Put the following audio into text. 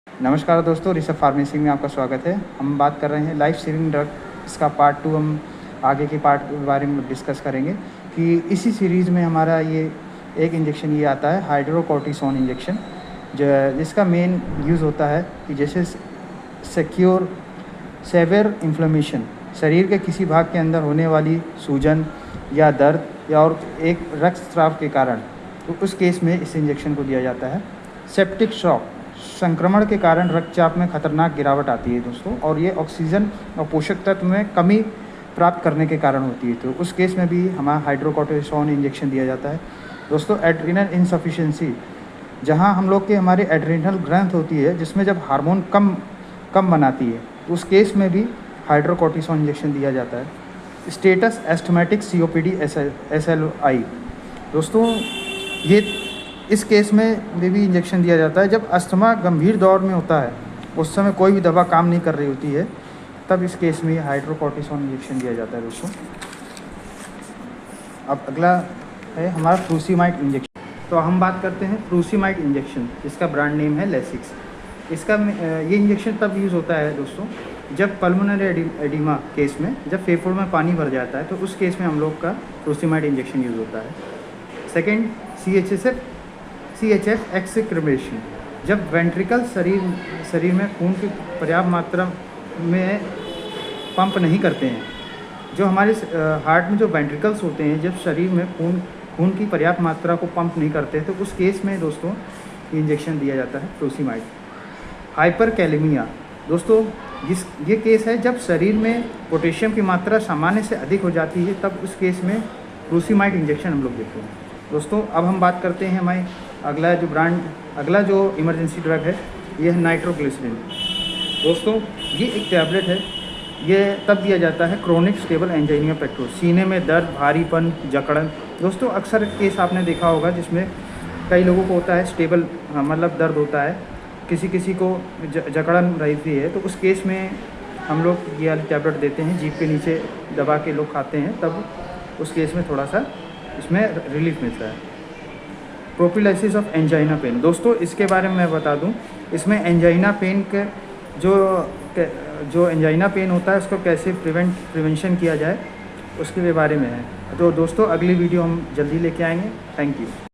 नमस्कार दोस्तों, ऋषभ फार्मेसी में आपका स्वागत है। हम बात कर रहे हैं लाइफ सेविंग ड्रग, इसका पार्ट 2 हम आगे के पार्ट के बारे में डिस्कस करेंगे कि इसी सीरीज़ में हमारा ये एक इंजेक्शन ये आता है हाइड्रोकोर्टिसोन इंजेक्शन, जिसका मेन यूज़ होता है कि जैसे सिक्योर सेवियर इन्फ्लेमेशन, शरीर के किसी भाग के अंदर होने वाली सूजन या दर्द या और एक रक्तस्राव के कारण, तो उस केस में इस इंजेक्शन को दिया जाता है। सेप्टिक शॉक, संक्रमण के कारण रक्तचाप में खतरनाक गिरावट आती है दोस्तों, और ये ऑक्सीजन और पोषक तत्व में कमी प्राप्त करने के कारण होती है, तो उस केस में भी हमारा हाइड्रोकोर्टिसोन इंजेक्शन दिया जाता है। दोस्तों, एड्रीनल इनसफिशिएंसी, जहां हम लोग के हमारे एड्रीनल ग्रंथ होती है जिसमें जब हार्मोन कम बनाती है, तो उस केस में भी हाइड्रोकोर्टिसोन इंजेक्शन दिया जाता है। स्टेटस एस्थमेटिक COPD SLI, दोस्तों ये इस केस में भी इंजेक्शन दिया जाता है जब अस्थमा गंभीर दौर में होता है, उस समय कोई भी दवा काम नहीं कर रही होती है, तब इस केस में हाइड्रोकोर्टिसोन इंजेक्शन दिया जाता है दोस्तों। अब अगला है हमारा फ्रूसिमाइड इंजेक्शन। तो हम बात करते हैं फ्रूसिमाइड इंजेक्शन, इसका ब्रांड नेम है लेसिक्स। इसका ये इंजेक्शन तब यूज़ होता है दोस्तों जब पल्मोनरी एडिमा केस में, जब फेफड़ों में पानी भर जाता है, तो उस केस में हम लोग का फ्रूसिमाइड इंजेक्शन यूज़ होता है। सेकेंड, CHF एक्सक्रीमेशन, जब वेंट्रिकल शरीर में खून की पर्याप्त मात्रा में पंप नहीं करते हैं, जो हमारे हार्ट में जो वेंट्रिकल्स होते हैं, जब शरीर में खून की पर्याप्त मात्रा को पंप नहीं करते, तो उस केस में दोस्तों इंजेक्शन दिया जाता है फ्रूसिमाइड। हाइपरकैलेमिया, दोस्तों ये केस है जब शरीर में पोटेशियम की मात्रा सामान्य से अधिक हो जाती है, तब उस केस में फ्रूसिमाइड इंजेक्शन हम लोग देते हैं दोस्तों। अब हम बात करते हैं हमारे अगला जो इमरजेंसी ड्रग है, ये है नाइट्रोग्लिसरीन। दोस्तों ये एक टैबलेट है, ये तब दिया जाता है क्रोनिक स्टेबल एंजाइना पेक्टोरस, सीने में दर्द, भारीपन, जकड़न। दोस्तों अक्सर केस आपने देखा होगा जिसमें कई लोगों को होता है स्टेबल, मतलब दर्द होता है, किसी को जकड़न रहती है, तो उस केस में हम लोग ये वाली टैबलेट देते हैं, जीभ के नीचे दबा के लोग खाते हैं, तब उस केस में थोड़ा सा इसमें रिलीफ मिलता है। प्रोफिलैक्सिस ऑफ एंजाइना पेन, दोस्तों इसके बारे में मैं बता दूं, इसमें एंजाइना पेन के जो एंजाइना पेन होता है उसको कैसे प्रिवेंशन किया जाए उसके बारे में है। तो दोस्तों अगली वीडियो हम जल्दी लेके आएंगे। Thank you.